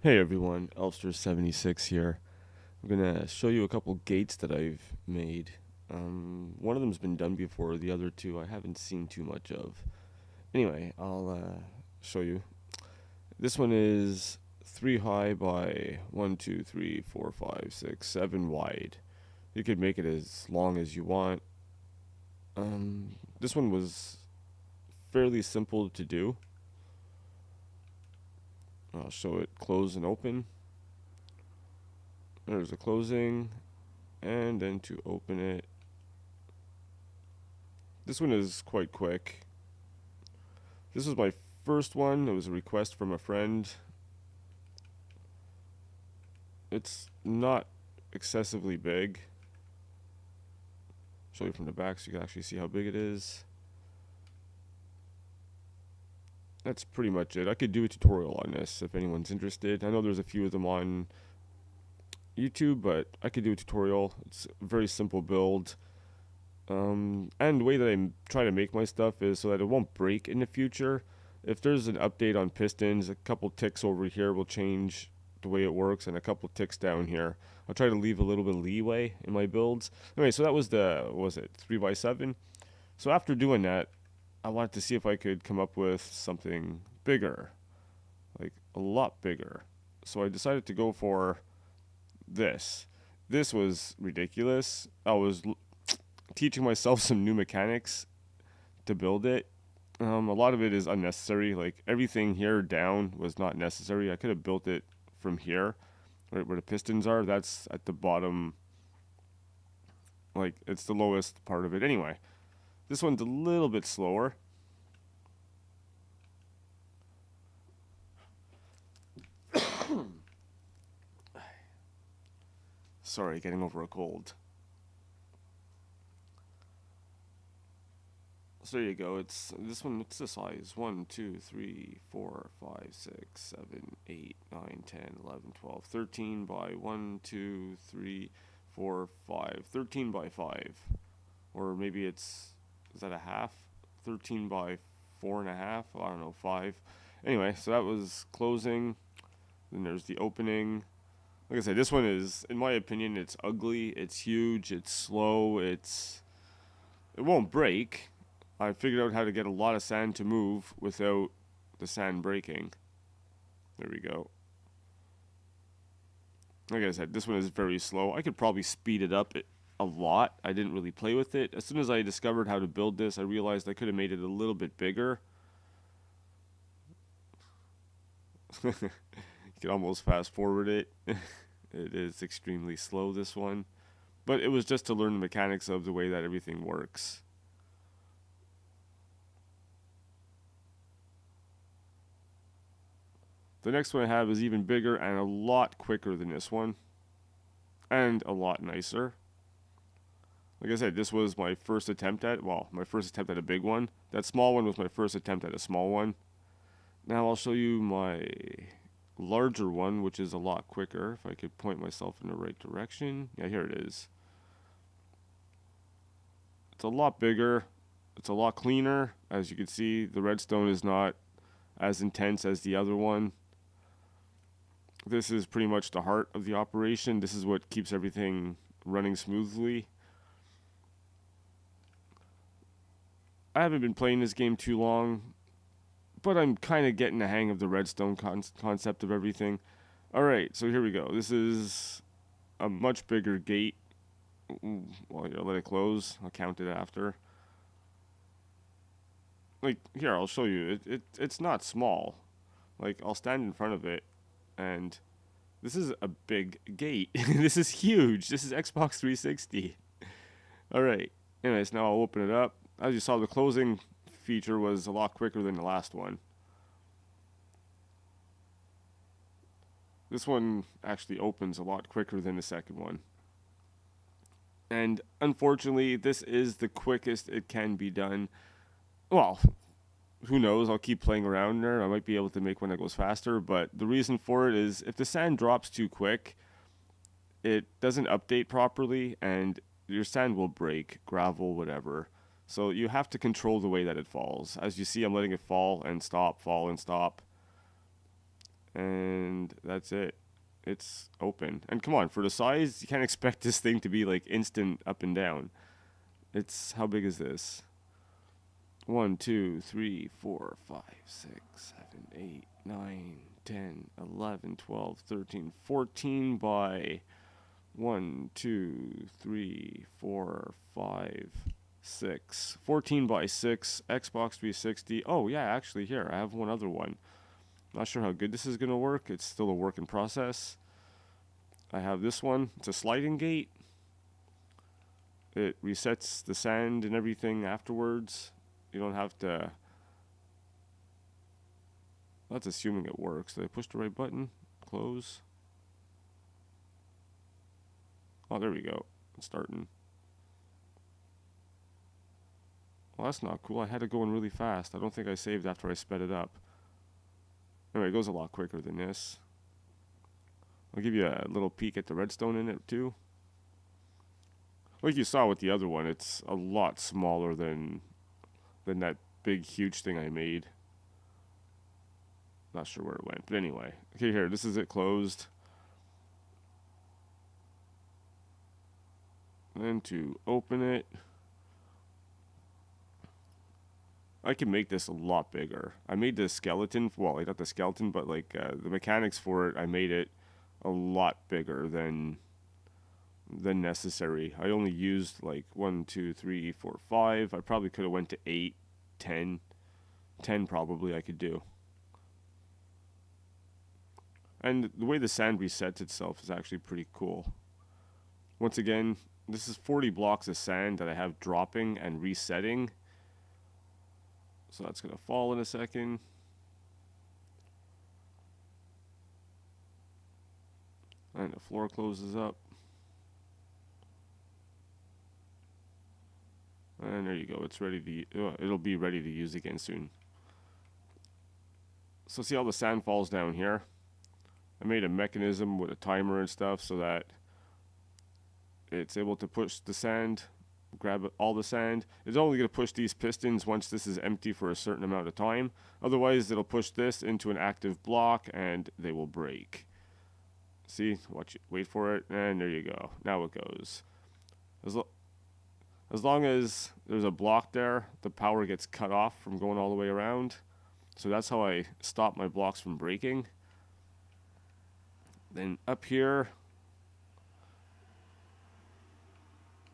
Hey everyone, Elster76 here. I'm gonna show you a couple gates that I've made. One of them's been done before, the other two I haven't seen too much of. Anyway, I'll show you. This one is 3 high by 1, 2, 3, 4, 5, 6, 7 wide. You could make it as long as you want. This one was fairly simple to do. I'll show it close and open. There's a closing, and then to open it. This one is quite quick. This was my first one. It was a request from a friend. It's not excessively big. Show you from the back so you can actually see how big it is. That's pretty much it. I could do a tutorial on this if anyone's interested. I know there's a few of them on YouTube, but I could do a tutorial. It's a very simple build. And the way that I try to make my stuff is so that it won't break in the future. If there's an update on pistons, a couple ticks over here will change the way it works, and a couple ticks down here. I'll try to leave a little bit of leeway in my builds. Anyway, so that was what was it, 3x7? So after doing that, I wanted to see if I could come up with something bigger, like a lot bigger. So I decided to go for this. This was ridiculous. I was teaching myself some new mechanics to build it. A lot of it is unnecessary. Like everything here down was not necessary. I could have built it from here, right where the pistons are. That's at the bottom. Like it's the lowest part of it. Anyway, this one's a little bit slower. Sorry, getting over a cold. So there you go. It's this one. What's the size? 1, 2, 3, 4, 5, 6, 7, 8, 9, 10, 11, 12, 13 by 1, 2, 3, 4, 5, 13 by 5, or maybe is that a half? 13 by 4.5. I don't know, 5. Anyway, so that was closing. Then there's the opening. Like I said, this one is, in my opinion, it's ugly. It's huge. It's slow. It won't break. I figured out how to get a lot of sand to move without the sand breaking. There we go. Like I said, this one is very slow. I could probably speed it up a lot. I didn't really play with it. As soon as I discovered how to build this, I realized I could have made it a little bit bigger. You can almost fast forward it. It is extremely slow, this one. But it was just to learn the mechanics of the way that everything works. The next one I have is even bigger and a lot quicker than this one. And a lot nicer. Like I said, this was my first attempt at a big one. That small one was my first attempt at a small one. Now I'll show you my larger one, which is a lot quicker. If I could point myself in the right direction. Yeah, here it is. It's a lot bigger. It's a lot cleaner. As you can see, the redstone is not as intense as the other one. This is pretty much the heart of the operation. This is what keeps everything running smoothly. I haven't been playing this game too long, but I'm kind of getting the hang of the redstone concept of everything. Alright, so here we go. This is a much bigger gate. Well, I'll let it close. I'll count it after. Like, here, I'll show you. It's not small. Like, I'll stand in front of it, and this is a big gate. This is huge. This is Xbox 360. Alright. Anyways, now I'll open it up. As you saw, the closing feature was a lot quicker than the last one. This one actually opens a lot quicker than the second one. And unfortunately, this is the quickest it can be done. Well, who knows? I'll keep playing around there. I might be able to make one that goes faster, but the reason for it is if the sand drops too quick, it doesn't update properly, and your sand will break, gravel, whatever. So you have to control the way that it falls. As you see, I'm letting it fall and stop, fall and stop. And that's it. It's open. And come on, for the size, you can't expect this thing to be like instant up and down. It's, how big is this? 1, 2, 3, 4, 5, 6, 7, 8, 9, 10, 11, 12, 13, 14 by 1, 2, 3, 4, 5, 6. 14 by 6, Xbox 360. Oh, yeah, actually, here, I have one other one. Not sure how good this is going to work. It's still a work in process. I have this one. It's a sliding gate. It resets the sand and everything afterwards. You don't have to... That's assuming it works. Did I push the right button? Close. Oh, there we go. It's starting. Well, that's not cool. I had to go in really fast. I don't think I saved after I sped it up. Anyway, it goes a lot quicker than this. I'll give you a little peek at the redstone in it too. Like you saw with the other one, it's a lot smaller than that big, huge thing I made. Not sure where it went, but anyway. Okay, here, this is it closed. Then to open it, I can make this a lot bigger. I made the skeleton, well, like not the skeleton, but like the mechanics for it, I made it a lot bigger than necessary. I only used like 1, 2, 3, 4, 5. I probably could have went to 8, 10. 10 probably I could do. And the way the sand resets itself is actually pretty cool. Once again, this is 40 blocks of sand that I have dropping and resetting. So that's going to fall in a second. And the floor closes up. And there you go. It's ready to. It'll be ready to use again soon. So see how the sand falls down here? I made a mechanism with a timer and stuff so that it's able to push the sand, grab all the sand. It's only going to push these pistons once this is empty for a certain amount of time. Otherwise, it'll push this into an active block and they will break. See? Watch it. Wait for it. And there you go. Now it goes. As long as there's a block there, the power gets cut off from going all the way around. So that's how I stop my blocks from breaking. Then up here,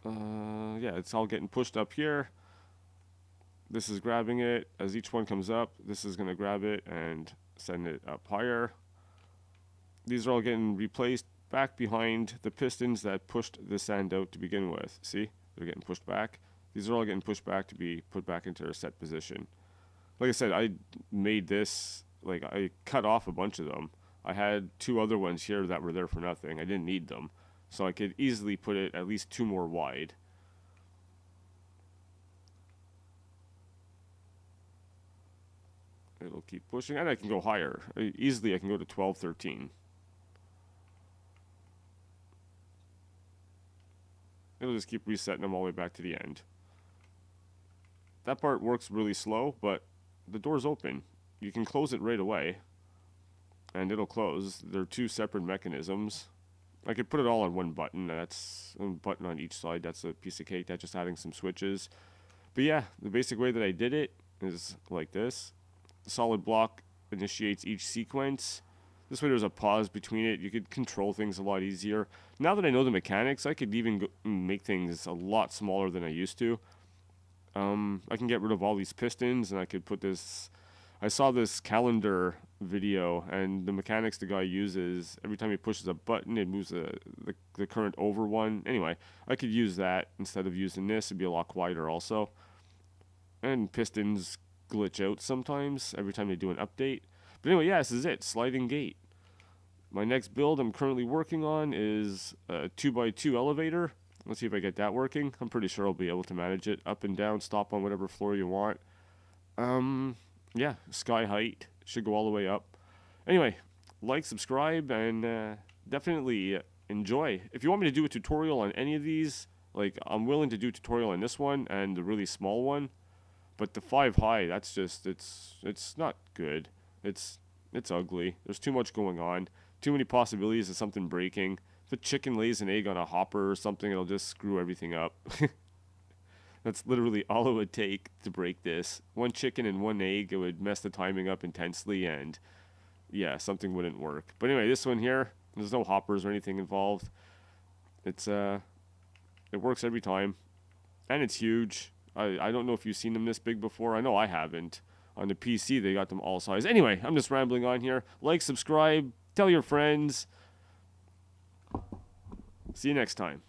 yeah, it's all getting pushed up here. This is grabbing it. As each one comes up, this is going to grab it and send it up higher. These are all getting replaced back behind the pistons that pushed the sand out to begin with. See? They're getting pushed back. These are all getting pushed back to be put back into their set position. Like I said, I made this, like I cut off a bunch of them. I had 2 other ones here that were there for nothing. I didn't need them. So I could easily put it at least 2 more wide. It'll keep pushing, and I can go higher. Easily I can go to 12, 13. It'll just keep resetting them all the way back to the end. That part works really slow, but the door's open. You can close it right away, and it'll close. They're 2 separate mechanisms. I could put it all on one button. That's a button on each side. That's a piece of cake. That's just adding some switches. But yeah, the basic way that I did it is like this. The solid block initiates each sequence. This way there's a pause between it. You could control things a lot easier. Now that I know the mechanics, I could even make things a lot smaller than I used to. I can get rid of all these pistons, and I could put this... I saw this calendar video, and the mechanics the guy uses, every time he pushes a button, it moves the current over one. Anyway, I could use that instead of using this. It'd be a lot quieter also. And pistons glitch out sometimes every time they do an update. But anyway, yeah, this is it. Sliding gate. My next build I'm currently working on is a 2x2 elevator. Let's see if I get that working. I'm pretty sure I'll be able to manage it. Up and down, stop on whatever floor you want. Yeah, sky height. Should go all the way up. Anyway, like, subscribe, and definitely enjoy. If you want me to do a tutorial on any of these, like, I'm willing to do a tutorial on this one and the really small one. But the 5 high, that's just, it's not good. It's It's ugly. There's too much going on. Too many possibilities of something breaking. If a chicken lays an egg on a hopper or something, it'll just screw everything up. That's literally all it would take to break this. One chicken and one egg, it would mess the timing up intensely, and yeah, something wouldn't work. But anyway, this one here, there's no hoppers or anything involved. It's it works every time, and it's huge. I don't know if you've seen them this big before. I know I haven't. On the PC, they got them all size. Anyway, I'm just rambling on here. Like, subscribe, tell your friends. See you next time.